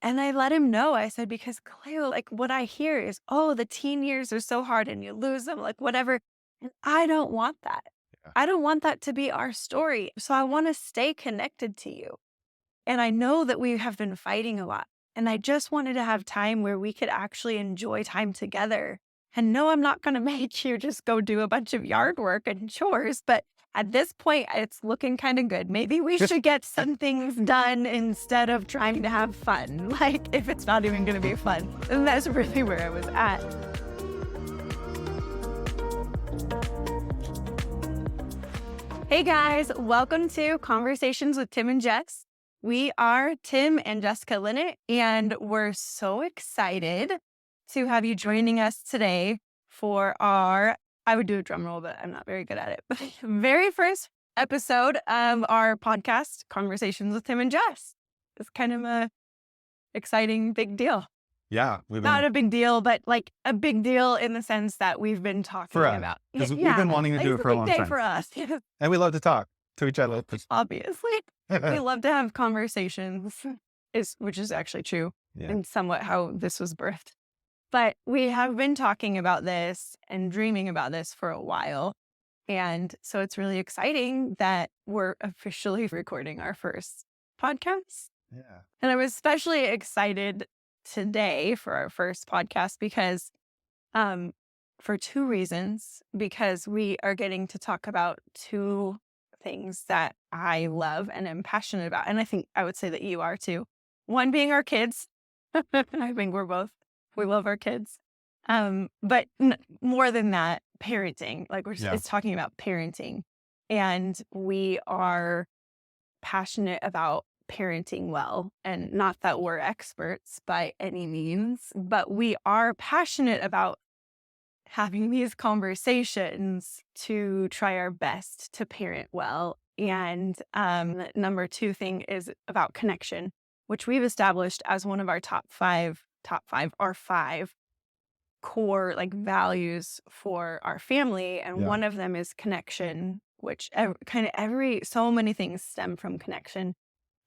And I let him know. I said, because clearly, like, what I hear is, oh, the teen years are so hard and you lose them, like, whatever. And I don't want that. Yeah. I don't want that to be our story. So I want to stay connected to you. And I know that we have been fighting a lot. And I just wanted to have time where we could actually enjoy time together. And no, I'm not going to make you just go do a bunch of yard work and chores. But at this point, it's looking kind of good. Maybe we should get some things done instead of trying to have fun. Like, if it's not even going to be fun. And that's really where I was at. Hey guys, welcome to Conversations with Tim and Jess. We are Tim and Jessica Linnet, and we're so excited to have you joining us today for our, I would do a drum roll, but I'm not very good at it, but very first episode of our podcast, Conversations with Tim and Jess. It's kind of a exciting big deal. Yeah, we've Not been a big deal, but like a big deal in the sense that we've been talking for us about. because we've been wanting to do It's it a for a big long day time, for us. and we love to talk to each other. Obviously. We love to have conversations, which is actually true Yeah, and somewhat how this was birthed. But we have been talking about this and dreaming about this for a while. And so it's really exciting that we're officially recording our first podcast. yeah, And I'm especially excited today for our first podcast because for two reasons. Because we are getting to talk about two things that I love and am passionate about. And I think I would say that you are too. One being our kids. I think we love our kids. But more than that, parenting. Like yeah. it's talking about parenting. And we are passionate about parenting well. And not that we're experts by any means, but we are passionate about having these conversations to try our best to parent well. And the number two thing is about connection, which we've established as one of our top five core like values for our family. And Yeah. one of them is connection, which so many things stem from connection.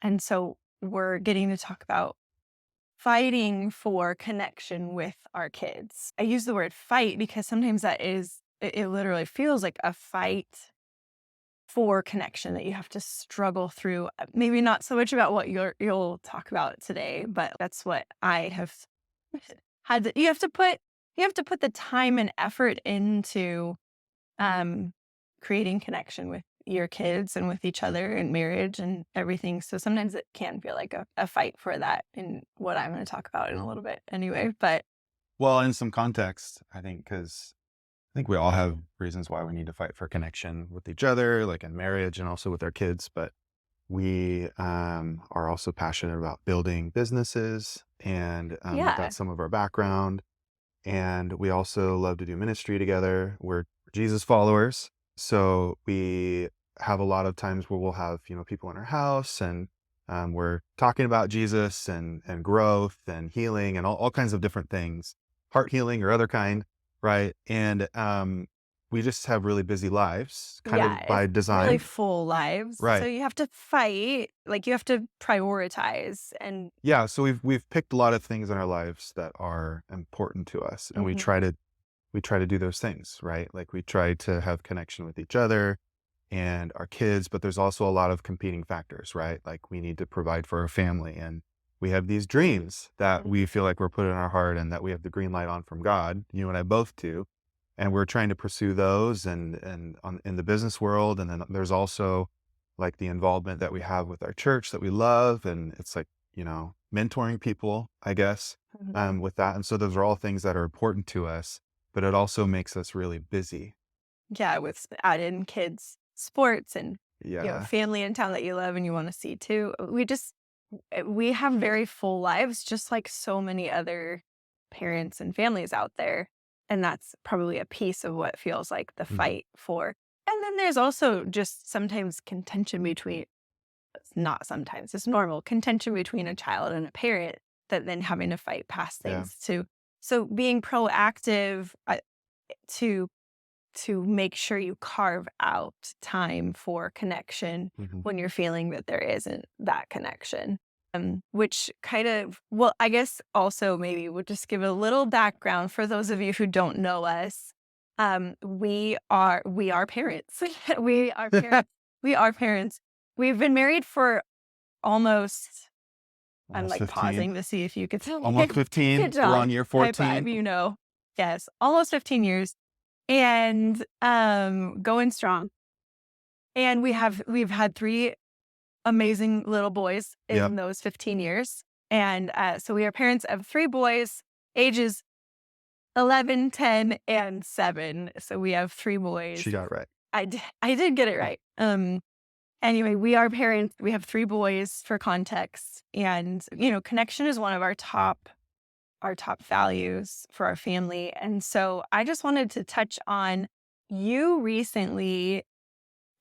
And so we're getting to talk about fighting for connection with our kids. I use the word fight because sometimes it literally feels like a fight for connection that you have to struggle through. Maybe not so much about what you'll talk about today, but that's what I have had. You have to put the time and effort into creating connection with your kids and with each other and marriage and everything. So sometimes it can feel like a fight for that in what I'm going to talk about in a little bit anyway. But Well, in some context, I think, because I think we all have reasons why we need to fight for connection with each other, like in marriage and also with our kids. But we are also passionate about building businesses, and yeah, that's some of our background. And we also love to do ministry together. We're Jesus followers. So we have a lot of times where we'll have, people in our house, and we're talking about Jesus and growth and healing and all kinds of different things, heart healing or other kind. Right. And we just have really busy lives kind of by it's really design. full lives. So Right. you have to fight, like you have to prioritize and Yeah. So we've picked a lot of things in our lives that are important to us, and we mhm, try to do those things, right? Like we try to have connection with each other and our kids, but there's also a lot of competing factors, right? Like we need to provide for our family, and we have these dreams that we feel like we're put in our heart and that we have the green light on from God. You and I both do. And we're trying to pursue those in the business world. And then there's also like the involvement that we have with our church that we love. And it's like, mentoring people, I guess, mhm. with that. And so those are all things that are important to us, but it also makes us really busy. Yeah, with add in kids, sports, and Yeah. family in town that you love and you want to see too. We have very full lives, just like so many other parents and families out there. And that's probably a piece of what feels like the Mhm. fight for. And then there's also just sometimes contention between, it's not sometimes, it's normal contention between a child and a parent that then having to fight past Yeah. things too. So being proactive to make sure you carve out time for connection Mhm. when you're feeling that there isn't that connection. which kind of, well, I guess also maybe we'll just give a little background for those of you who don't know us. We are parents. We are parents. We are parents. We've been married for almost, I'm Almost like 15. pausing to see if you could tell me. Almost Good 15. We're job. on year High 14. five, Yes, almost 15 years and going strong. And we've had three amazing little boys Yep. in those 15 years. And so we are parents of three boys, ages 11, 10, and 7. So we have three She boys. got it right. I did get it right. Anyway, we are parents. We have three boys for context. And, connection is one of our top values for our family. And so I just wanted to touch on, you recently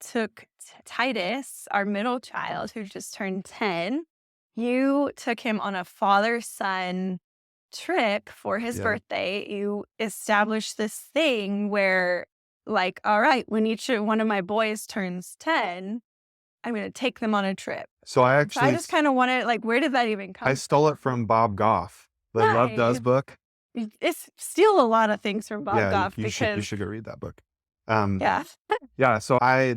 took Titus, our middle child, who just turned 10. You took him on a father-son trip for his Yeah. birthday. You established this thing where, like, all right, when each one of my boys turns 10, I'm going to take them on a trip. So So I just kind of wanted, like, where did that even I come stole it from Bob Goff, the Love Does Nice. book. It's steal a lot of things from Bob Yeah, Goff you because, should go read that book. Um, yeah. yeah, so I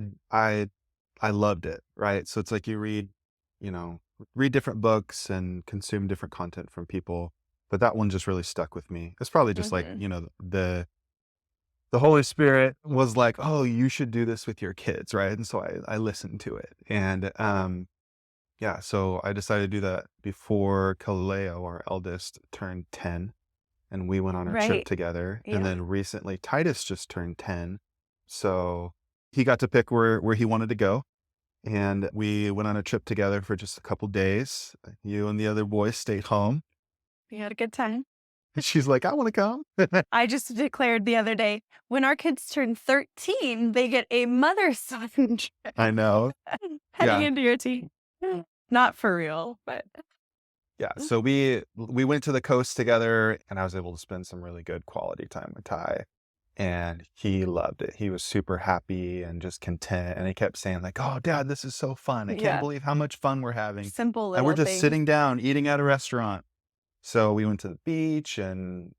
loved it, right? So it's like you know, read different books and consume different content from people, but that one just really stuck with me. It's probably just like, hmm the Holy Spirit was like, "Oh, you should do this with your kids," right? And so I listened to it. And yeah, so I decided to do that before Kaleo, our eldest, turned 10, and we went on our trip Right. together. And Yeah. then recently Titus just turned 10. So he got to pick where he wanted to go. And we went on a trip together for just a couple days. You and the other boys stayed home. We had a good time. And she's like, I want to come. I just declared the other day, when our kids turn 13, they get a mother-son trip. I know. Heading Yeah. into your teen. Not for real, but Yeah. So we went to the coast together and I was able to spend some really good quality time with Ty. And he loved it. He was super happy and just content. And he kept saying, like, oh, Dad, this is so fun. I can't yeah, believe how much fun we're having. simple And we're little just things. sitting down eating at a restaurant. So we went to the beach and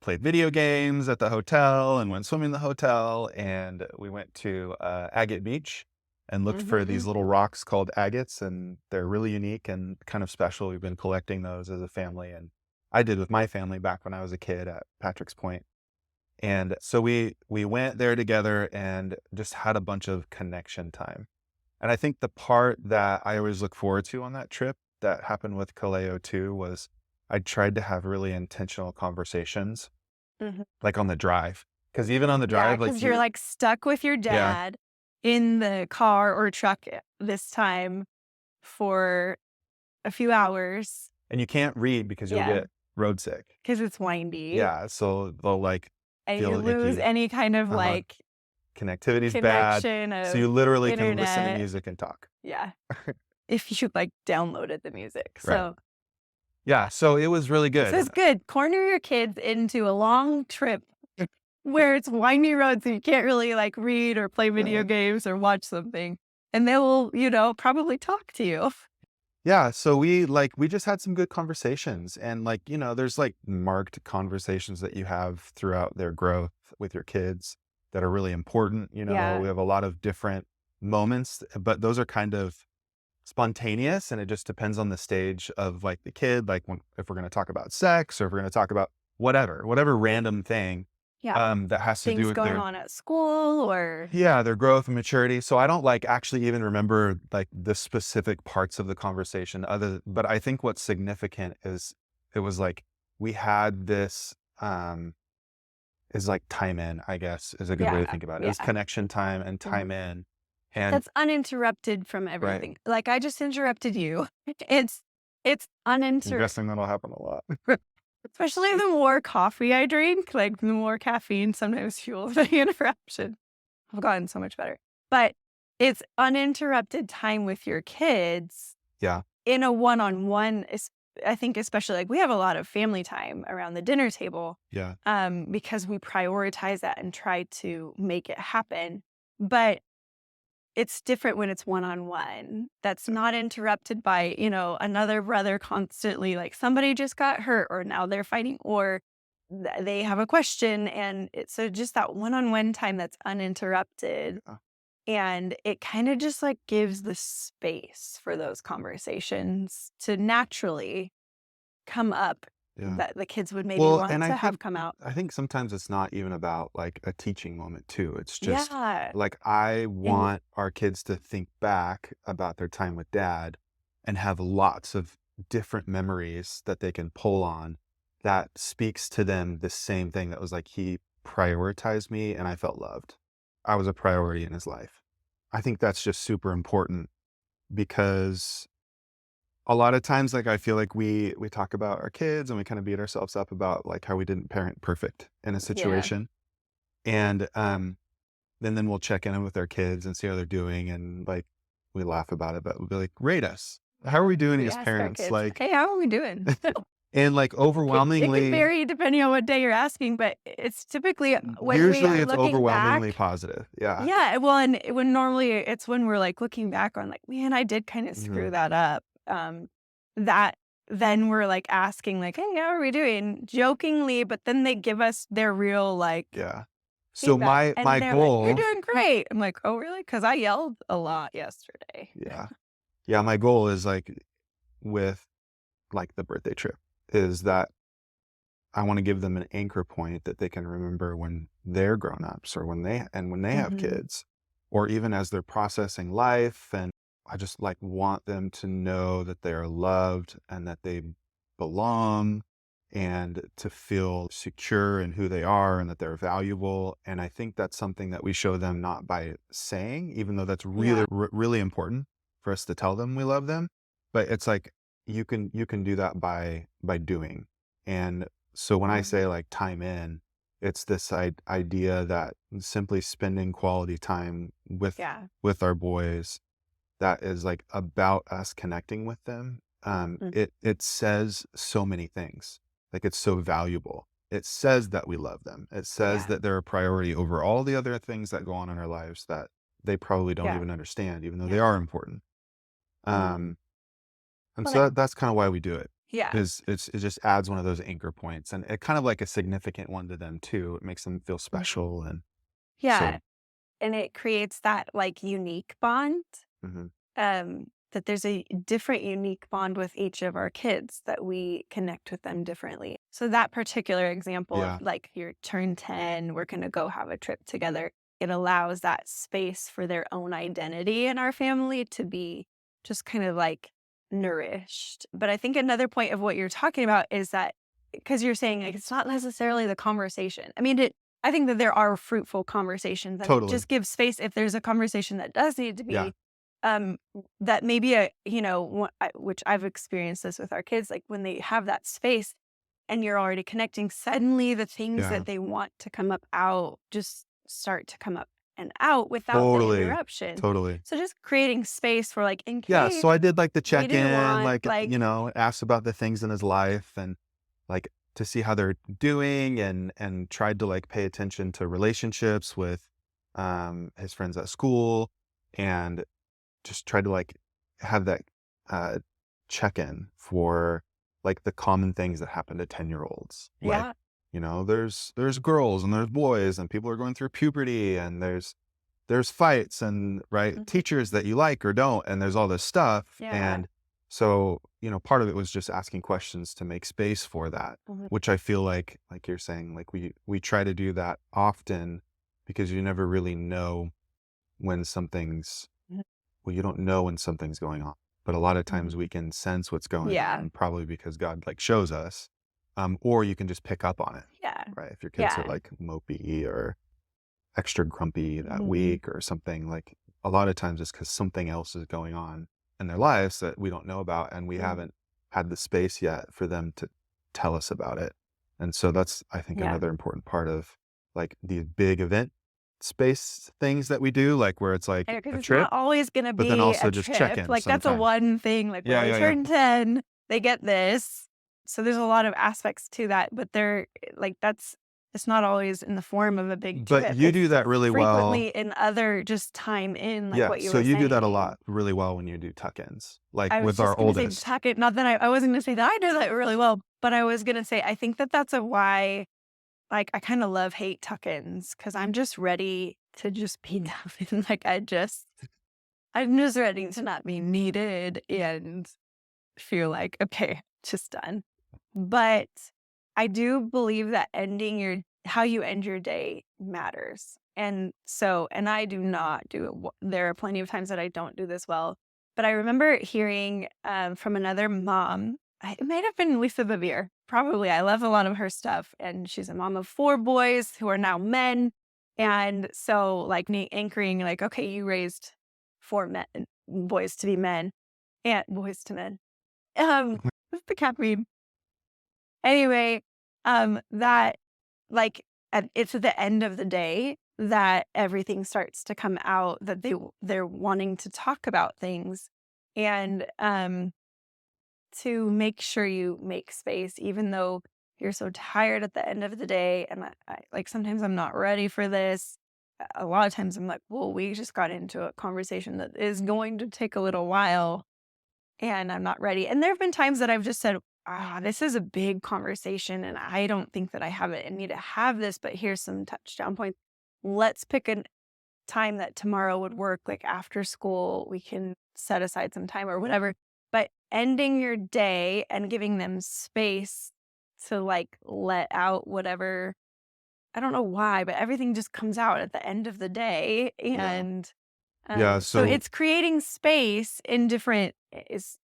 played video games at the hotel and went swimming in the hotel. And we went to Agate Beach and looked for these hmm little rocks called agates. And they're really unique and kind of special. We've been collecting those as a family. And I did with my family back when I was a kid at Patrick's Point. And so we went there together and just had a bunch of connection time. And I think the part that I always look forward to on that trip that happened with Kaleo too was I tried to have really intentional conversations, hmm like on the drive. Because even on the Yeah, drive, like because you're like stuck with your yeah, dad in the car or truck this time for a few hours. and you can't read because you'll Yeah, get road sick. because it's windy Yeah, so they'll like and you feel lose icky. any kind of Uh-huh. like Connectivity's bad. connection So of you literally can listen to internet. music and talk. Yeah, if you like downloaded the music. Right. So Yeah, so it was really this good. is good. Corner your kids into a long trip where it's windy roads and you can't really like read or play video games or watch something. And they will, probably talk to you. Yeah, so we just had some good conversations and there's like marked conversations that you have throughout their growth with your kids that are really important. Yeah. We have a lot of different moments, but those are kind of spontaneous and it just depends on the stage of like the kid, like if we're going to talk about sex or if we're going to talk about whatever random thing Yeah. that has to do Things with going their on at school or yeah, their growth and maturity. So I don't like actually even remember like the specific parts of the conversation but I think what's significant is it was like we had this is like time in, I guess is a good way to yeah. think about it. It was Yeah. connection time and Mhm. time in. And That's uninterrupted from right. everything. Like I just interrupted you. It's I'm uninterrupted. guessing that'll happen a lot. Especially the more coffee I drink, like the more caffeine sometimes fuels the interruption. I've gotten so much better. But it's uninterrupted time with your kids Yeah. in a one-on-one. I think especially like we have a lot of family time around the dinner table Yeah. because we prioritize that and try to make it happen. But it's different when it's one-on-one. That's not interrupted by, another brother constantly, like somebody just got hurt or now they're fighting or they have a question. And so just that one-on-one time that's uninterrupted. Yeah. And it kind of just like gives the space for those conversations to naturally come up Yeah. that the kids would maybe Well, want and to have come out. I think sometimes it's not even about like a teaching moment too. It's just Yeah. like I And want our kids to think back about their time with dad and have lots of different memories that they can pull on that speaks to them the same thing that was like he prioritized me and I felt loved. I was a priority in his life. I think that's just super important because a lot of times, like, I feel like we talk about our kids and we kinda beat ourselves up about, like, how we didn't parent perfect in a yeah, situation, and, then we'll check in with our kids and see how they're doing, and, like, we laugh about it, but we'll be like, "Rate us. How are we doing we as ask our parents?" kids, Like, "Hey, how are we doing?" and, like, It could overwhelmingly vary depending on what day you're asking, but it's typically when we usually are it's looking overwhelmingly back. positive. Yeah. Yeah, well, and when normally it's when we're, like, looking back on, like, "Man, I did kinda screw Mhm. that up." That then we're, like, asking, like, "Hey, how are we doing?" Jokingly, but then they give us their real, like, Yeah. So feedback, my and they're like, "You're goal doing great." I'm like, "Oh, really? Because I yelled a lot yesterday." yeah. Yeah, my goal is, like, with, like, the birthday trip is that I wanna give them an anchor point that they can remember when they're grown-ups or when they have Mhm. kids, or even as they're processing life, and I just, like, want them to know that they are loved and that they belong, and to feel secure in who they are and that they're valuable, and I think that's something that we show them not by saying, even though that's really, Yeah. really important for us to tell them we love them, but it's like you can do that by doing, and so when I Mhm. say like time in, it's this idea that simply spending quality time Yeah. with our boys that is like about us connecting with them. Mm. It says so many things. Like it's so valuable. It says that we love them. It says Yeah. that they're a priority over all the other things that go on in our lives that they probably don't Yeah. even understand, even though they Yeah. are important. Mhm. Um, and Well, so that's kind of why we do it. yeah. Is it just adds one of those anchor points and it kind of like a significant one to them too. It makes them feel Mhm. special. And Yeah, so, and it creates that, like, unique bond, mhm, that there's a different unique bond with each of our kids that we connect with them differently. So that particular example of, yeah, like, your turn 10, we're gonna go have a trip together, it allows that space for their own identity in our family to be just kind of, like, nourished. But I think another point of what you're talking about is that because you're saying, like, it's not necessarily the conversation. I mean, I think that there are fruitful conversations, and it totally. just gives space if there's a conversation that does need to Yeah. be, um, that maybe which I've experienced this with our kids, like, when they have that space and you're already connecting, suddenly the things Yeah. that they want to come up out just start to come up and out without the Totally. interruption. Totally. So just creating space for, like, in Yeah. case So I did like the they check do in, want, like, like. asked about the things in his life and like to see how they're doing and tried to like pay attention to relationships with his friends at school and just tried to like have that uh check in for like the common things that happen to 10-year-olds. Like, Yeah. there's girls and there's boys and people are going through puberty and there's fights and right Mhm. teachers that you like or don't and there's all this stuff Yeah. and so part of it was just asking questions to make space for that, Mhm. which I feel like you're saying like we try to do that often because you never really know when something's Mhm. well, you don't know when something's going on, but a lot of Mhm. times we can sense what's going Yeah. on, probably because God like shows us, or you can just pick up on it, Yeah. right? If your kids are Yeah. like mopey or extra grumpy that Mhm. week or something, like a lot of times it's because something else is going on in their lives that we don't know about, and we Mhm. haven't had the space yet for them to tell us about it. And so that's, I think, Yeah. another important part of like these big event space things that we do, like where it's like Because a it's not trip always gonna but then be a also just check trip, in like, that's a sometimes. one thing, like, when Yeah, they yeah, yeah. turn 10, they get this. So there's a lot of aspects to that, but they're like, It's not always in the form of a big But trip. you It's do that really well. frequently in other just time in, like Yeah, what you so were you do that a saying. lot really well when you do tuck-ins, like I was with our just gonna say oldest. tuck it, not that I wasn't gonna say that I do that really well, but I was gonna say I think that that's a why, like, I kinda love hate tuck-ins because 'cause I'm just ready to just be done. Like, I'm just ready to not be needed and feel like, "Okay, just done." But I do believe that ending your how you end your day matters. And I do not do it there are plenty of times that I don't do this well, but I remember hearing, from another mom, it might have been Lisa Bevere, probably, I love a lot of her stuff, and she's a mom of 4 boys who are now men, and so, like, me anchoring, like, "Okay, you raised 4 men boys to be men, and boys to men." What's the caffeine? Anyway, that like it's at the end of the day that everything starts to come out that they're wanting to talk about things and to make sure you make space even though you're so tired at the end of the day and like sometimes I'm not ready for this. A lot of times I'm like, well, we just got into a conversation that is going to take a little while and I'm not ready. And there have been times that I've just said, this is a big conversation and I don't think that I have it and need to have this, but here's some touchdown points. Let's pick a time that tomorrow would work, like after school, we can set aside some time or whatever. But ending your day and giving them space to like let out whatever, I don't know why, but everything just comes out at the end of the day. Yeah. And Yeah, so so it's creating space in different is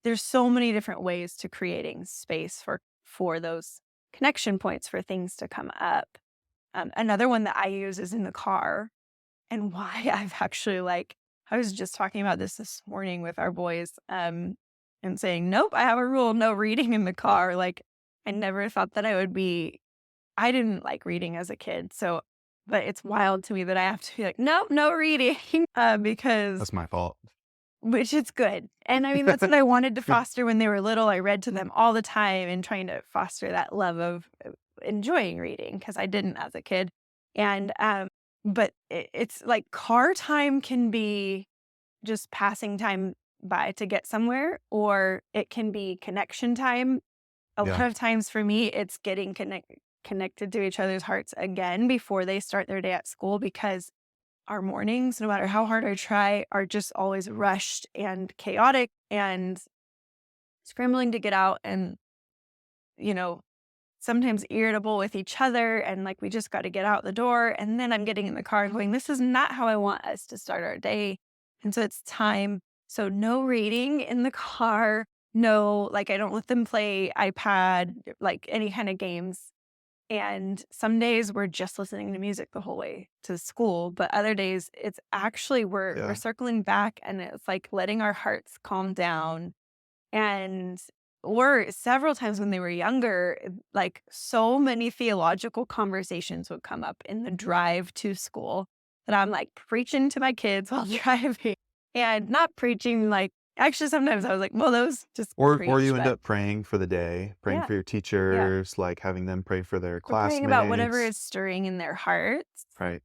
there's so many different ways to creating space for those connection points for things to come up. Another one that I use is in the car, and why I've actually like I was just talking about this morning with our boys, and saying, "Nope, I have a rule: no reading in the car." Like I never thought that I would be. I didn't like reading as a kid, so. But it's wild to me that I have to be like, nope, no reading, because that's my fault. which is good, and I mean, that's what I wanted to foster when they were little. I read to them all the time and trying to foster that love of, enjoying reading because I didn't as a kid, and, but it's like car time can be just passing time by to get somewhere, or it can be connection time. A lot Yeah, of times for me, it's getting connected to each other's hearts again before they start their day at school because our mornings, no matter how hard I try, are just always rushed and chaotic and scrambling to get out and, you know, sometimes irritable with each other. And like, we just got to get out the door. And then I'm getting in the car and going, this is not how I want us to start our day. And so it's time. So no reading in the car. No, like I don't let them play iPad, like any kind of games. And some days we're just listening to music the whole way to school, but other days it's actually we're yeah, circling back and it's like letting our hearts calm down. And or several times when they were younger, like so many theological conversations would come up in the drive to school that I'm like preaching to my kids while driving and not preaching like actually sometimes I was like, well, those just or preach, you end but up praying for the day, praying yeah, for your yeah. teachers, like, having them pray for their We're praying about whatever classmates, is stirring in their hearts. right?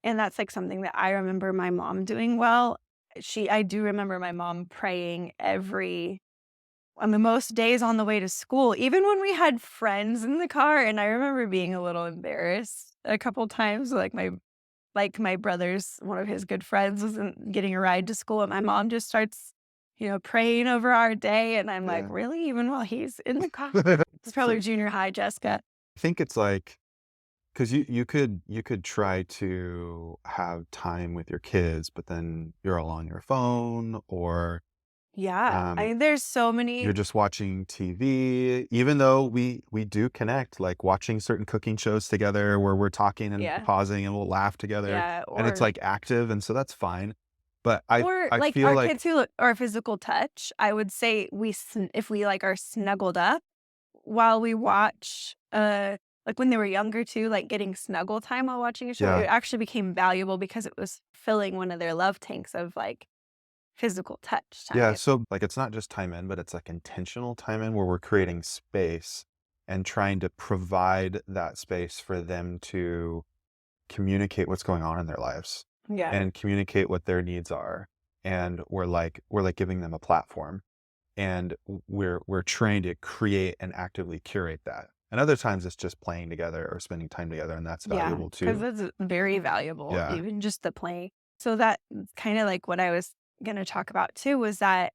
And that's like something that I remember my mom doing well. I do remember my mom praying on the most days on the way to school, even when we had friends in the car. And I remember being a little embarrassed a couple times, like my brother's one of his good friends wasn't getting a ride to school, and my mom just starts, praying over our day, and I'm like, Yeah. really, even while he's in the car. It's So, probably junior high, Jessica. I think it's like 'cause you could try to have time with your kids, but then you're all on your phone or, Yeah, I um, mean, there's so you're many. just watching TV, even though we do connect, like watching certain cooking shows together where we're talking and Yeah. pausing and we'll laugh together, Yeah, and it's, like, active, and so that's fine. But I or, I like, feel our like kids who are physical touch, I would say if we, like, are snuggled up while we watch, like, when they were younger too, like, getting snuggle time while watching a show, it yeah. actually became valuable because it was filling one of their love tanks of, like, physical touch Yeah, time. so, like, it's not just time in, but it's, like, intentional time in where we're creating space, and trying to provide that space for them to communicate what's going on in their lives Yeah. and communicate what their needs are. And we're like giving them a platform, and we're trained to create and actively curate that. And other times it's just playing together or spending time together, and that's Yeah, valuable because too. it's very valuable, Yeah. even just the play. So that kind of like what I was gonna talk about too was that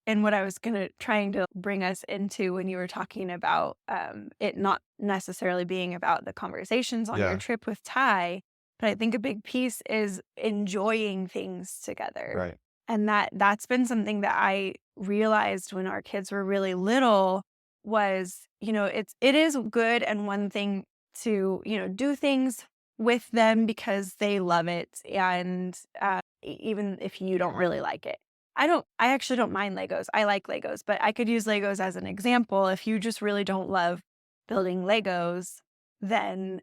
and what I was gonna trying to bring us into when you were talking about, it not necessarily being about the conversations on your Yeah. trip with Ty, but I think a big piece is enjoying things together. Right. And that's been something that I realized when our kids were really little was, it is good and one thing to, do things with them because they love it and, even if you don't really like it. I actually don't mind Legos. I like Legos, but I could use Legos as an example. If you just really don't love building Legos, then,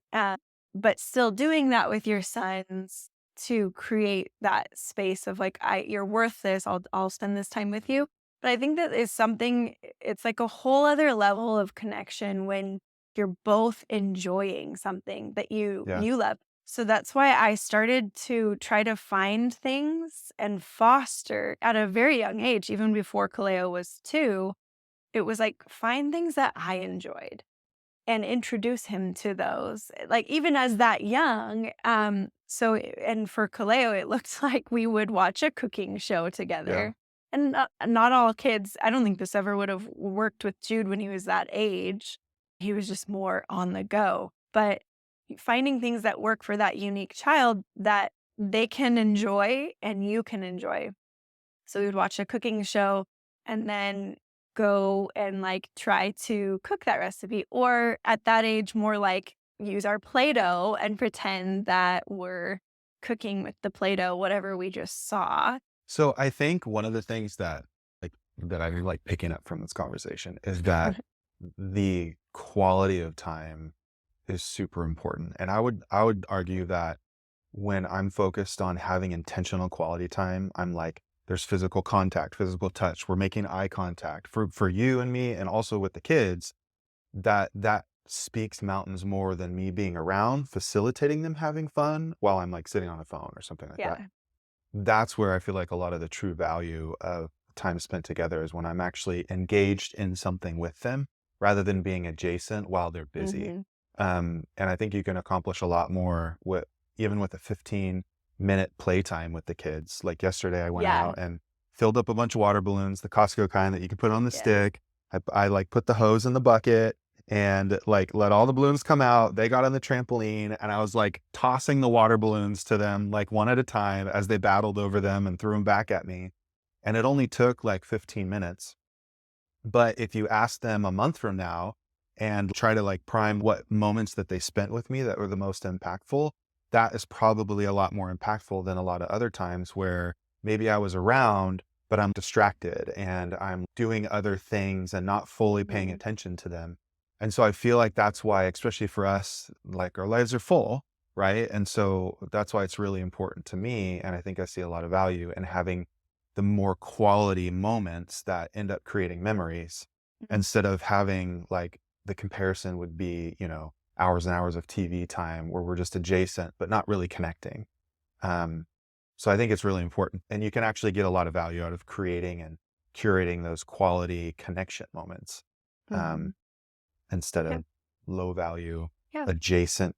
but still doing that with your sons to create that space of like, you're worth this. I'll spend this time with you. But I think that is something, it's like a whole other level of connection when you're both enjoying something that you Yeah. you love. So that's why I started to try to find things and foster at a very young age, even before Kaleo was 2, it was like find things that I enjoyed and introduce him to those, like, even as that young, and for Kaleo, it looked like we would watch a cooking show Yeah. together, and not all kids I don't think this ever would have worked with Jude when he was that age. He was just more on the go, but finding things that work for that unique child that they can enjoy and you can enjoy. So we would watch a cooking show and then go and like try to cook that recipe. Or at that age, more like use our Play Doh and pretend that we're cooking with the Play Doh, whatever we just saw. So I think one of the things that I'm like picking up from this conversation is that the quality of time is super important. And I would argue that when I'm focused on having intentional quality time, I'm like, there's physical contact, physical touch. We're making eye contact for you and me, and also with the kids. That speaks mountains more than me being around, facilitating them having fun while I'm like sitting on a phone or something like that. Yeah. That's where I feel like a lot of the true value of time spent together is when I'm actually engaged in something with them rather than being adjacent while they're busy. Hmm. And I think you can accomplish a lot more with even with a 15-minute playtime with the kids. Like yesterday, I went Yeah. out and filled up a bunch of water balloons, the Costco kind that you can put on the Yes. stick. I like put the hose in the bucket and like let all the balloons come out. They got on the trampoline and I was like tossing the water balloons to them like one at a time as they battled over them and threw them back at me. And it only took like 15 minutes. But if you ask them a month from now and try to like prime what moments that they spent with me that were the most impactful, that is probably a lot more impactful than a lot of other times where maybe I was around, but I'm distracted and I'm doing other things and not fully paying Mhm. attention to them. And so I feel like that's why, especially for us, like our lives are full, right? And so that's why it's really important to me. And I think I see a lot of value in having the more quality moments that end up creating memories Mhm. instead of having like the comparison would be, hours and hours of TV time where we're just adjacent but not really connecting. Um, so I think it's really important. And you can actually get a lot of value out of creating and curating those quality connection moments Mhm. um, instead Yeah. of low value Yeah. adjacent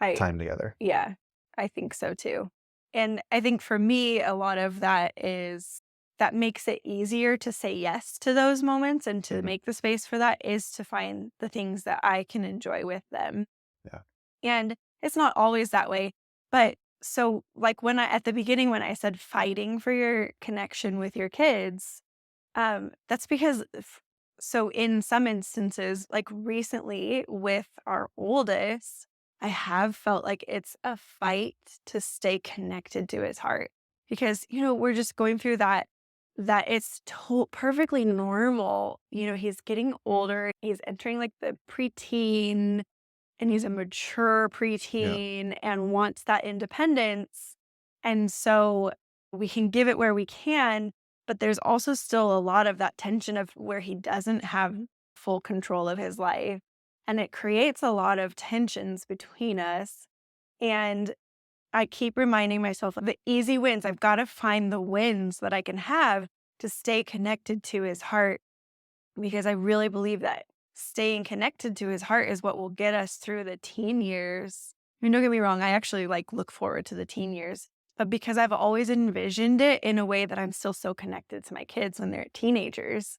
I time together. Yeah, I think so too. And I think for me, a lot of that is that makes it easier to say yes to those moments and to Hmm. make the space for that is to find the things that I can enjoy with them. Yeah. And it's not always that way. But so, like at the beginning, when I said fighting for your connection with your kids, that's because so in some instances, like recently with our oldest, I have felt like it's a fight to stay connected to his heart because, we're just going through that it's perfectly normal. He's getting older. He's entering like the preteen and he's a mature Yeah. preteen and wants that independence. And so we can give it where we can, but there's also still a lot of that tension of where he doesn't have full control of his life. and it creates a lot of tensions between us. And I keep reminding myself of the easy wins. I've got to find the wins that I can have to stay connected to his heart, because I really believe that staying connected to his heart is what will get us through the teen years. I mean, don't get me wrong, I actually like look forward to the teen years, but because I've always envisioned it in a way that I'm still so connected to my kids when they're teenagers.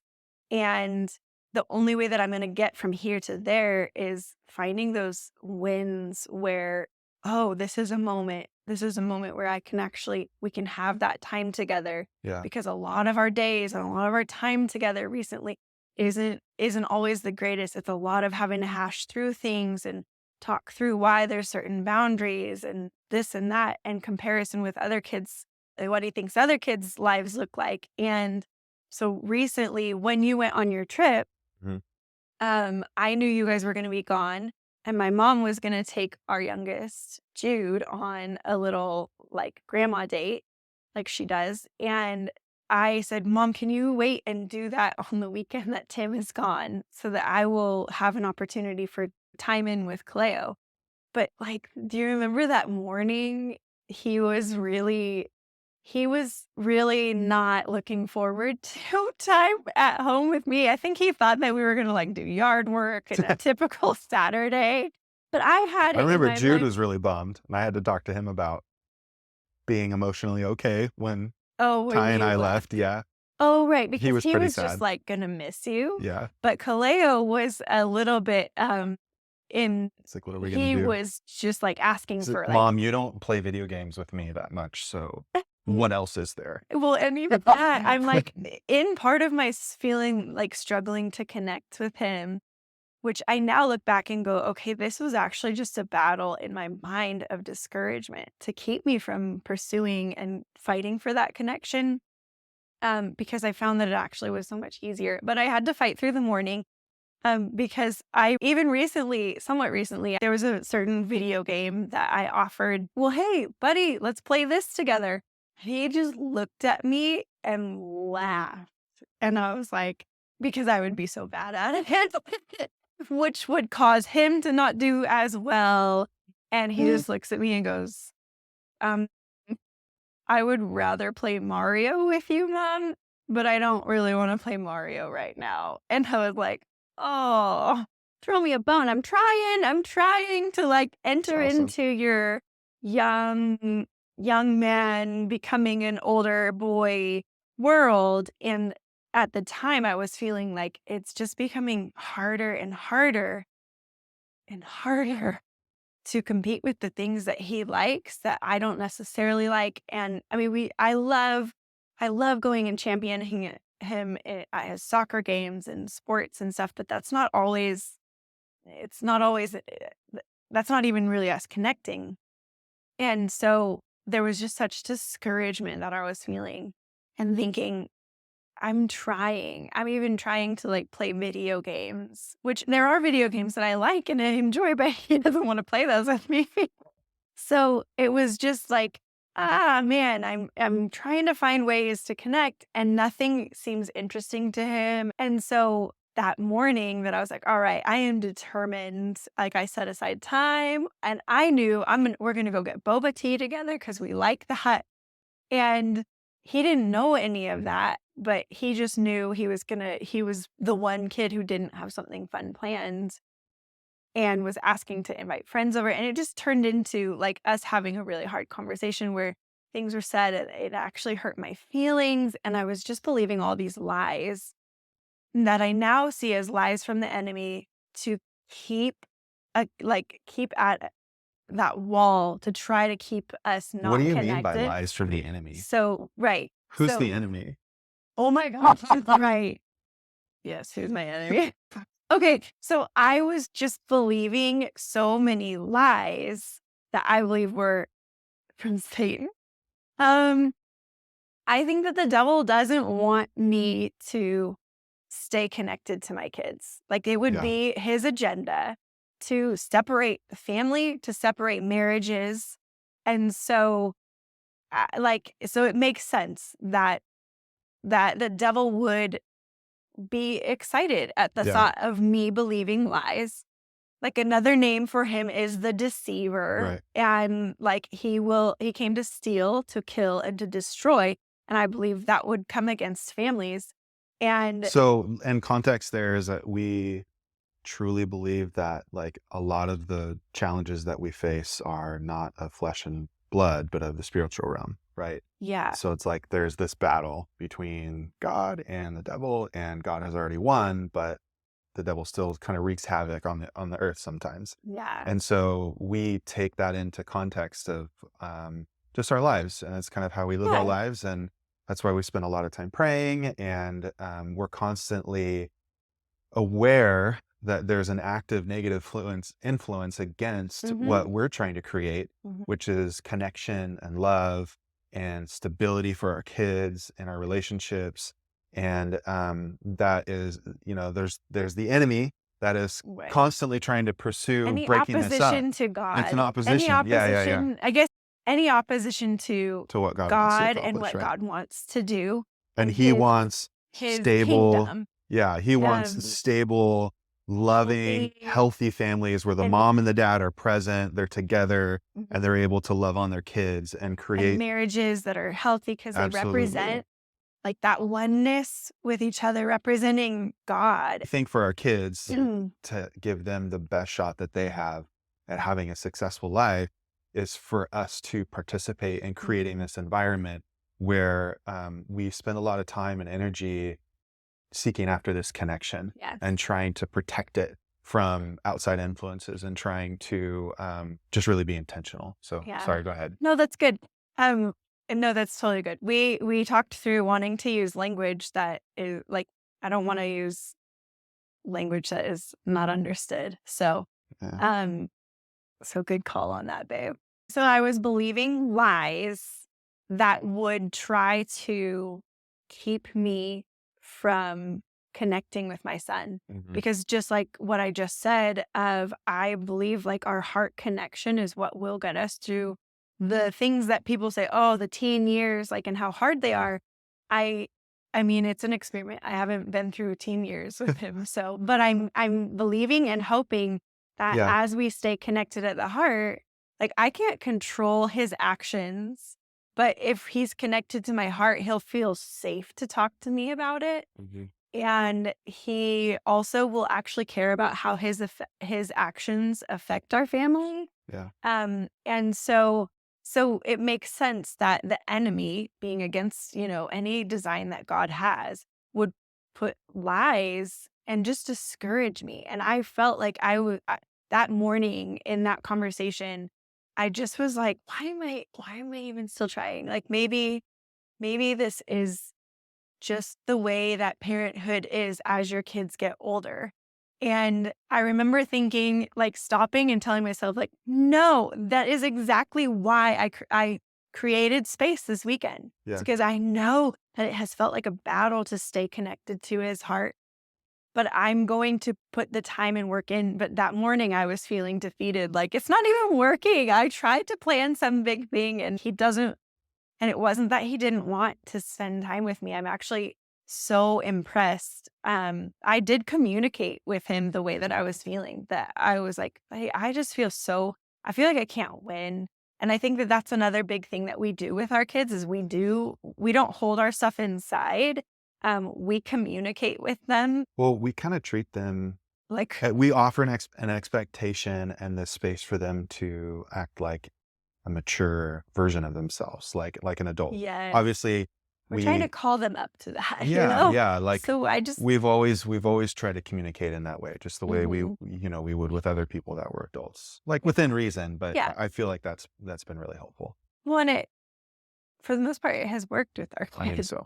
And the only way that I'm going to get from here to there is finding those wins where, oh, this is a moment. This is a moment where we can have that time together, Yeah. because a lot of our days and a lot of our time together recently isn't always the greatest. It's a lot of having to hash through things and talk through why there's certain boundaries and this and that, and comparison with other kids, what he thinks other kids' lives look like. And so recently, when you went on your trip, Mhm. I knew you guys were going to be gone, and my mom was going to take our youngest, Jude, on a little like grandma date, like she does. And I said, Mom, can you wait and do that on the weekend that Tim is gone so that I will have an opportunity for time in with Cleo? But like, do you remember that morning? He was really he was really not looking forward to time at home with me. I think he thought that we were gonna, like, do yard work and a typical Saturday, but I had I it in remember my Jude mind. was really bummed, and I had to talk to him about being emotionally okay when Oh, when Ty and you I left. left. Yeah. Oh, right, He because was he pretty was just, sad. like, gonna miss you, Yeah. but Kaleo was a little bit, in It's like, what are we gonna he do? was just, like, asking He's like, for, like, "Mom, you don't play video games with me that much, so what else is there?" well, and even that, I'm like, in part of my feeling, like, struggling to connect with him, which I now look back and go, okay, this was actually just a battle in my mind of discouragement to keep me from pursuing and fighting for that connection. Because I found that it actually was so much easier. But I had to fight through the morning. Because I even recently, somewhat recently, there was a certain video game that I offered. Well, hey, buddy, let's play this together. He just looked at me and laughed. And I was like, because I would be so bad at it, which would cause him to not do as well. And he just looks at me and goes, um, I would rather play Mario with you, Mom, but I don't really want to play Mario right now. And I was like, oh, throw me a bone. I'm trying to like It's enter awesome. into your young, young man becoming an older boy world. And at the time, I was feeling like it's just becoming harder and harder and harder to compete with the things that he likes that I don't necessarily like. And I mean, I love going and championing him at his soccer games and sports and stuff, but it's not always, that's not even really us connecting. And so there was just such discouragement that I was feeling and thinking, I'm trying. I'm even trying to like play video games, which there are video games that I like and I enjoy, but he doesn't want to play those with me. So it was just like, ah, man, I'm trying to find ways to connect and nothing seems interesting to him. And so that morning that I was like, all right, I am determined. Like I set aside time and I knew we're going to go get boba tea together because we like that. And he didn't know any of that, but he just knew he was the one kid who didn't have something fun planned and was asking to invite friends over. And it just turned into like us having a really hard conversation where things were said and it actually hurt my feelings. And I was just believing all these lies that I now see as lies from the enemy to keep keep at that wall to try to keep us What do not you mean by connected. lies from the enemy? So, right. Who's the So, enemy? oh my gosh, right. Yes, who's my enemy? Okay, so I was just believing so many lies that I believe were from Satan. Um, I think that the devil doesn't want me to stay connected to my kids. Like it would Yeah. be his agenda to separate the family, to separate marriages. And so so it makes sense that the devil would be excited at the Yeah. thought of me believing lies. like another name for him is the deceiver. Right. And like he came to steal, to kill, and to destroy. And I believe that would come against families. And So, and context there is that we truly believe that like a lot of the challenges that we face are not of flesh and blood, but of the spiritual realm, right? yeah, So it's like there's this battle between God and the devil, and God has already won, but the devil still kind of wreaks havoc on the earth sometimes. yeah, And so we take that into context of just our lives, and it's kind of how we live our yeah. lives, and that's why we spend a lot of time praying, and we're constantly aware that there's an active negative influence against Mm-hmm. what we're trying to create, Hmm. which is connection and love and stability for our kids and our relationships. And that is, there's the enemy that is Right. constantly trying to pursue Any breaking this up. opposition to It's an God, any opposition. Yeah, yeah, yeah. opposition, I guess, any opposition to To what God wants to God and accomplish, what right? God wants to do And and he wants his stable, kingdom, yeah, he wants um, stable, loving, healthy healthy families where the and mom and the dad are present, they're together, and mhm, they're able to love on their kids and and create. marriages that are healthy because they Absolutely. represent like that oneness with each other, representing God. I think for our kids, Mm, to give them the best shot that they have at having a successful life is for us to participate in creating mhm. this environment where we spend a lot of time and energy seeking after this connection Yes. and trying to protect it from outside influences and trying to just really be intentional. So Yeah. sorry, go ahead. No, that's good. Um, no, that's totally good. We talked through wanting to use language that is like, I don't want to use language that is not understood. Yeah. Um, so good call on that, babe. So I was believing lies that would try to keep me from connecting with my son. Hmm. Because just like what I just said, of I believe like our heart connection is what will get us through the things that people say, oh, the teen years, like and how hard they Yeah. are. I I mean, it's an experiment. I haven't been through teen years with him. So, but I'm believing and hoping that Yeah. as we stay connected at the heart, like I can't control his actions, but if he's connected to my heart, he'll feel safe to talk to me about it. Hmm. And he also will actually care about how his actions affect our family. Yeah. And so it makes sense that the enemy being against, any design that God has would put lies and just discourage me. And I felt like that morning in that conversation, I just was like, why am I even still trying? Like maybe this is just the way that parenthood is as your kids get older. And I remember thinking, like, stopping and telling myself, like, no, that is exactly why I created space this weekend. It's Yeah. because I know that it has felt like a battle to stay connected to his heart, but I'm going to put the time and work in. But that morning I was feeling defeated. Like, it's not even working. I tried to plan some big thing and he doesn't, and it wasn't that he didn't want to spend time with me. I'm actually so impressed. I did communicate with him the way that I was feeling, that I was like, hey, I feel like I can't win. And I think that that's another big thing that we do with our kids is we don't hold our stuff inside. We communicate with them Well, we kind of treat them. like, We offer an expectation and the space for them to act like a mature version of themselves, like an adult. yes, Obviously, we're trying to we call them up to that, yeah, yeah, like So I just, we've always tried to communicate in that way, just the way mhm, we would with other people that were adults, like within reason. But yeah. I feel like that's been really helpful. Well, and for the most part, it has worked with our I think kids. so.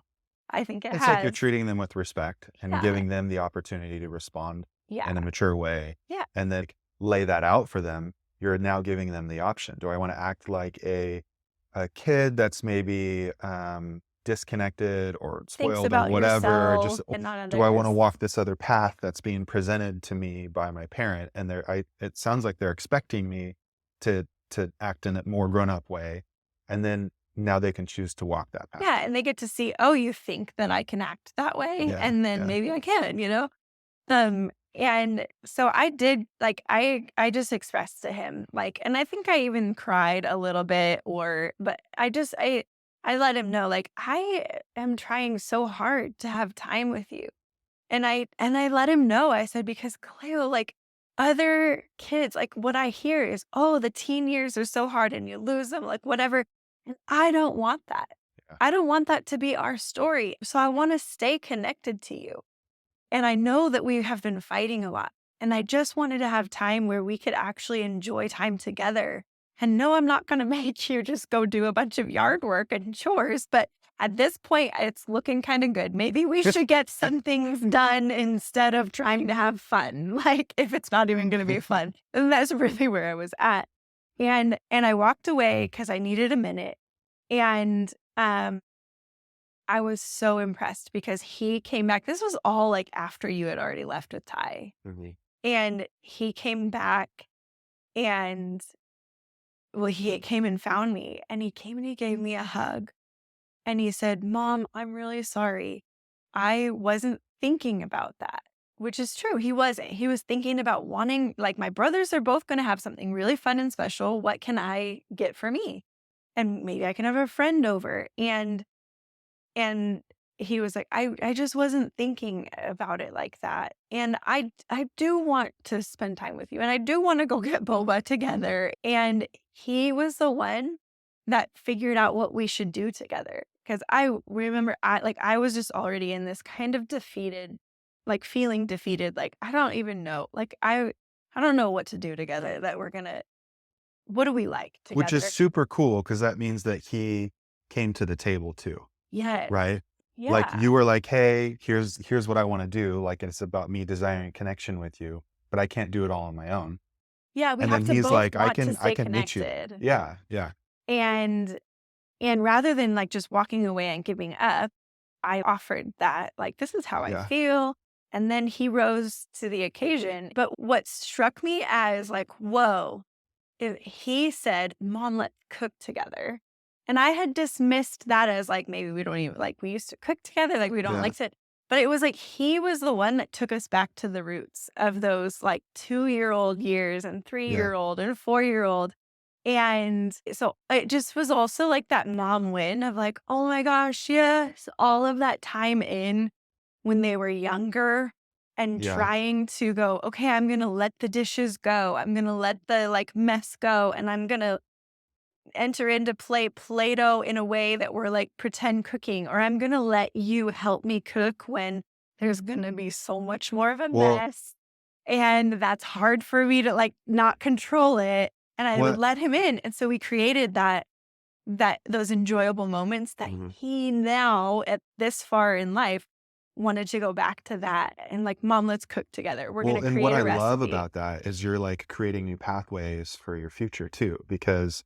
I think it It's like you're has. treating them with respect and Yeah. giving them the opportunity to respond Yeah. in a mature way, Yeah. and then lay that out for them. You're now giving them the option. Do I want to act like a kid that's maybe disconnected or Thinks spoiled or about whatever? yourself Just and not do I want to others. walk this other path that's being presented to me by my parent? And it sounds like they're expecting me to act in a more grown up way, and then now they can choose to walk that path. Yeah. And they get to see, oh, you think that I can act that way? Yeah, And then yeah, maybe I can. And so I did like I just expressed to him like, and I think I even cried a little bit, or but I let him know like I am trying so hard to have time with you. And I let him know. I said, because Cleo, like other kids, like what I hear is, oh, the teen years are so hard and you lose them, like whatever. And I don't want that. Yeah. I don't want that to be our story. So I want to stay connected to you. And I know that we have been fighting a lot. And I just wanted to have time where we could actually enjoy time together. And no, I'm not going to make you just go do a bunch of yard work and chores. But at this point, it's looking kind of good. Maybe we should get some things done instead of trying to have fun. Like if it's not even going to be fun. And that's really where I was at. And I walked away because I needed a minute. And I was so impressed because he came back. This was all like after you had already left with Ty. Mhm. And he came back and well, he came and found me, and he came and he gave me a hug, and he said, "Mom, I'm really sorry. I wasn't thinking about that." Which is true. He wasn't. He was thinking about wanting, like, my brothers are both going to have something really fun and special. What can I get for me? And maybe I can have a friend over. And he was like, I just wasn't thinking about it like that. And I do want to spend time with you. And I do want to go get boba together. And he was the one that figured out what we should do together. Cause I remember I was just already in this kind of defeated, like feeling defeated. Like, I don't even know. Like I don't know what to do together that what do we like Which is together? super cool because that means that he came to the table too, Yes. right? Like Yeah. you were like, "Hey, here's what I wanna do, like, it's about me desiring connection with you, but I can't do it all on my own." Yeah. We And have then to he's both like, want to I stay can meet you." connected. Yeah, yeah, And rather than like just walking away and giving up, I offered that, like, this is how I yeah, feel. And then he rose to the occasion. But what struck me as like, whoa, he said, "Mom, let's cook together." And I had dismissed that as like, maybe we don't even like, we used to cook together, like, we don't yeah, like to. But it was like he was the one that took us back to the roots of those like 2-year-old years and yeah. 3-year-old and 4-year-old. And so it just was also like that mom win of like, oh my gosh, yes, all of that time in when they were younger and Yeah. trying to go, okay, I'm going to let the dishes go. I'm going to let the like mess go. And I'm going to enter into Play-Doh in a way that we're like pretend cooking, or I'm going to let you help me cook when there's going to be so much more of a Well, mess. And that's hard for me to like not control it. And I would what let him in. And so we created those enjoyable moments that mhm. he now at this far in life wanted to go back to that and like, "Mom, let's cook together. We're Well, gonna and what create I a love recipe." about that is you're, like, creating new pathways for your future too, because,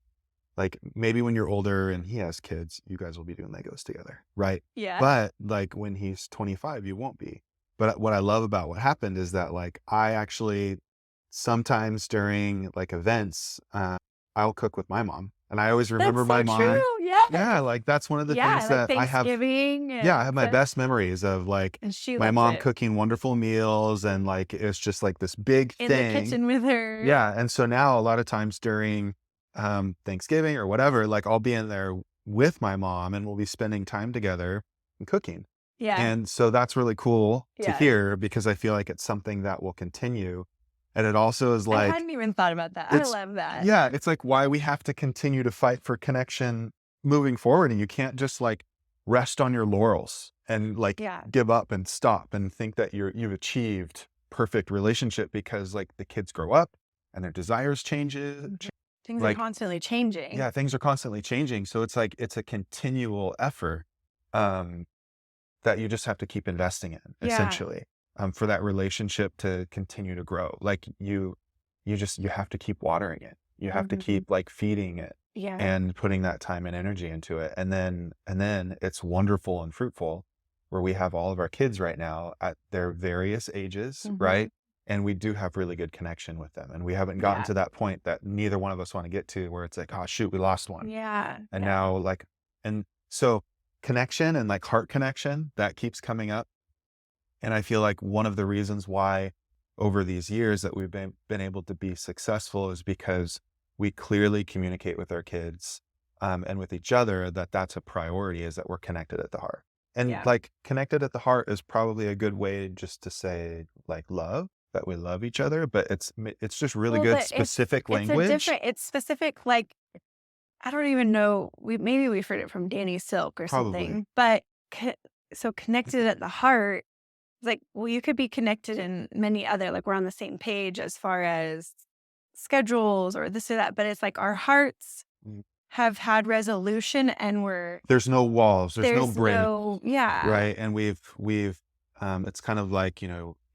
like, maybe when you're older and he has kids, you guys will be doing Legos together, right? Yeah. But, like, when he's 25, you won't be. But what I love about what happened is that, like, I actually sometimes during, like, events, I'll cook with my mom, and I always That's remember so my mom. true, yes. Yeah, like, that's one of the Yeah, things like that I have. Thanksgiving Yeah, I and have my best memories of, like, and she my loves mom it. cooking wonderful meals, and, like, it's just, like, this big In the thing. kitchen with her. Yeah, and so now a lot of times during, Thanksgiving or whatever, like, I'll be in there with my mom, and we'll be spending time together and cooking. Yeah. And so that's really cool to Yes. hear because I feel like it's something that will continue, and it also is, I like, hadn't even thought about that. I it's love that. yeah, it's like why we have to continue to fight for connection moving forward, and you can't just, like, rest on your laurels and, like, Yeah. give up and stop and think that you've achieved perfect relationship because, like, the kids grow up and their desires changes Mhm. Things are like, constantly changing. yeah, things are constantly changing, so it's like it's a continual effort, um, that you just have to keep investing in, Yeah. essentially, for that relationship to continue to grow. Like, you have to keep watering it. You have to Mhm. keep, like, feeding it Yeah. and putting that time and energy into it, and then it's wonderful and fruitful where we have all of our kids right now at their various ages, Mhm. right? And we do have really good connection with them, and we haven't gotten Yeah. to that point that neither one of us wanna get to where it's like, "Oh, shoot, we lost one." Yeah. And Yeah. now, like and so connection and, like, heart connection, that keeps coming up, and I feel like one of the reasons why over these years that we've been able to be successful is because we clearly communicate with our kids, and with each other, that that's a priority, is that we're connected at the heart. And Yeah. like connected at the heart is probably a good way just to say like love, that we love each other, but it's just really Well, good but specific it's a language. different it's specific, like, I don't even know, maybe we've heard it from Danny Silk or Probably. something, but co so connected at the heart, like, well, you could be connected in many other, like, we're on the same page as far as schedules or this or that, but it's like our hearts Mm. have had resolution and There's no walls, there's no there's break, no, yeah. right? And we've it's kind of like, you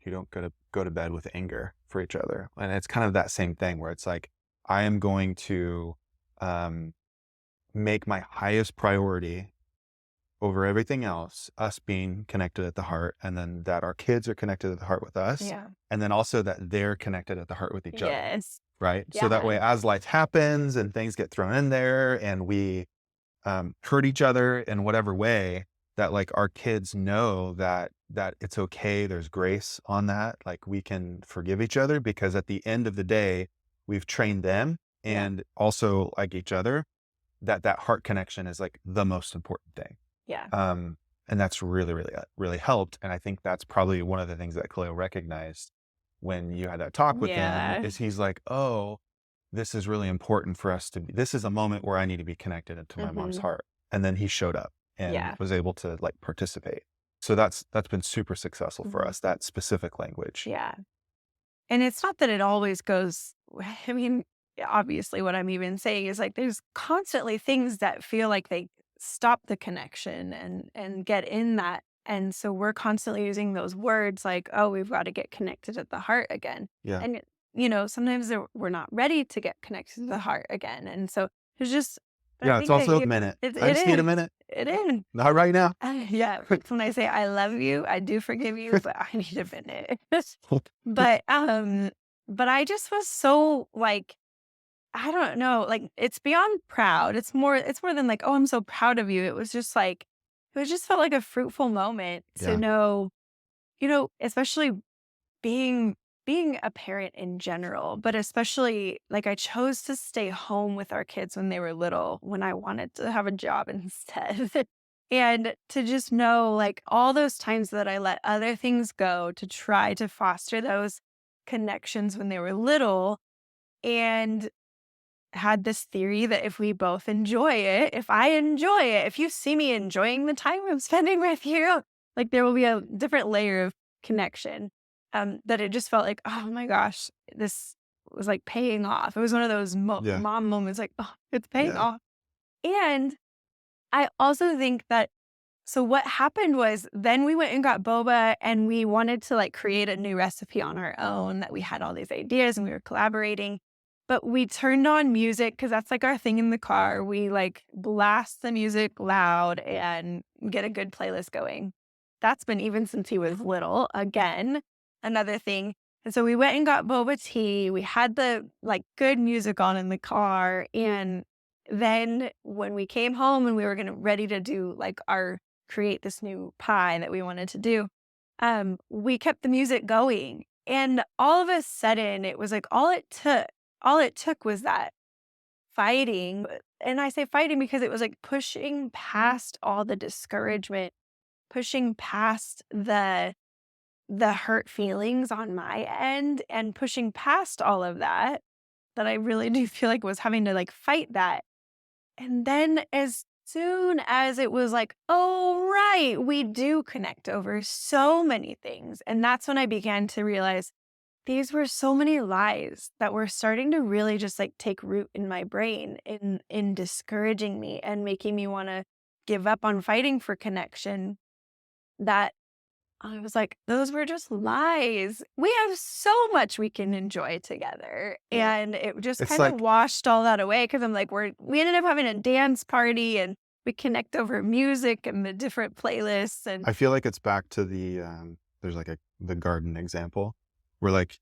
don't go to bed with anger for each other. And it's kind of that same thing where it's like, I am going to um make my highest priority over everything else, us being connected at the heart, and then that our kids are connected at the heart with us, Yeah. and then also that they're connected at the heart with each other, Yes. right? So that Yeah. way, as life happens and things get thrown in there and we hurt each other in whatever way, that like our kids know that it's okay. There's grace on that. Like we can forgive each other because at the end of the day, we've trained them Yeah. and also like each other, that heart connection is like the most important thing. Yeah. Um, and that's really, really, really helped. And I think that's probably one of the things that Khalil recognized when you had that talk with him Yeah. is he's like, oh, this is really important for us to be, this is a moment where I need to be connected to my mom's Mhm. heart. And then he showed up and Yeah. was able to like participate. So that's been super successful for Mhm. us, that specific language. Yeah. And it's not that it always goes, I mean, obviously what I'm even saying is like there's constantly things that feel like they stop the connection and get in that. And so we're constantly using those words like, oh, we've got to get connected at the heart again. Yeah. And sometimes we're not ready to get connected to the heart again. And so there's just, I Yeah. It's think that also a minute. I it just need a is. minute. It is. Not right now. Yeah, it's when I say I love you, I do forgive you, but I need a minute. But, I just was so, like, I don't know, like, it's beyond proud. It's more than like, "Oh, I'm so proud of you." It was just like it just felt like a fruitful moment to Yeah. know, especially being a parent in general, but especially, like, I chose to stay home with our kids when they were little, when I wanted to have a job instead. And to just know, like, all those times that I let other things go to try to foster those connections when they were little, and had this theory that if we both enjoy it, if I enjoy it, if you see me enjoying the time I'm spending with you, like, there will be a different layer of connection. That it just felt like, oh my gosh, this was like paying off. It was one of those Yeah. mom moments, like, oh, it's paying Yeah. off. And I also think that, so what happened was then we went and got boba and we wanted to like create a new recipe on our own, that we had all these ideas and we were collaborating. But we turned on music because that's like our thing in the car. We like blast the music loud and get a good playlist going. That's been even since he was little. Again, another thing. And so we went and got boba tea. We had the like good music on in the car. And then when we came home and we were gonna ready to do like our create this new pie that we wanted to do, we kept the music going. And all of a sudden it was like all it took was that fighting. And I say fighting because it was like pushing past all the discouragement, pushing past the hurt feelings on my end, and pushing past all of that I really do feel like was having to like fight that. And then as soon as it was like, "Oh, right, we do connect over so many things." And that's when I began to realize these were so many lies that were starting to really just like take root in my brain, in discouraging me and making me want to give up on fighting for connection, that I was like, those were just lies. We have so much we can enjoy together. Yeah. And it just It's kind of like, washed all that away because I'm like, we ended up having a dance party and we connect over music and the different playlists. And I feel like it's back to there's like the garden example where like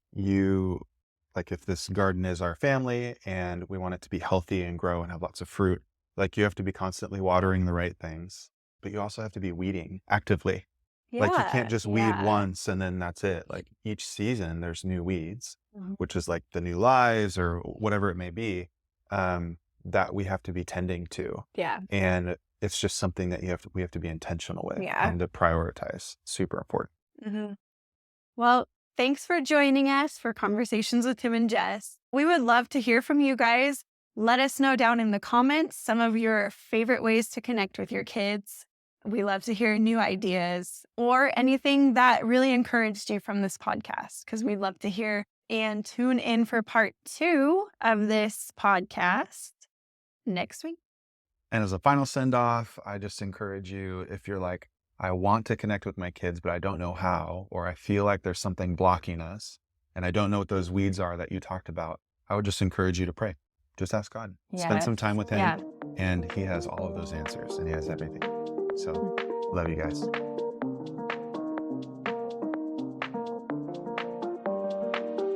like if this garden is our family and we want it to be healthy and grow and have lots of fruit, like you have to be constantly watering the right things, but you also have to be weeding actively. Like, you can't Yeah. just weed Yeah. once and then that's it. Like, each season there's new weeds, Mhm. which is like the new lives or whatever it may be, that we have to be tending to. Yeah. And it's just something that we have to be intentional with Yeah. and to prioritize. Super important. Mhm. Well, thanks for joining us for Conversations with Tim and Jess. We would love to hear from you guys. Let us know down in the comments some of your favorite ways to connect with your kids. We love to hear new ideas or anything that really encouraged you from this podcast, because we'd love to hear. And tune in for part 2 of this podcast next week. And as a final send off, I just encourage you, if you're like, I want to connect with my kids, but I don't know how, or I feel like there's something blocking us and I don't know what those weeds are that you talked about, I would just encourage you to pray. Just ask God. Spend some Yes. time with him, Yeah. and he has all of those answers and he has everything. So love you guys.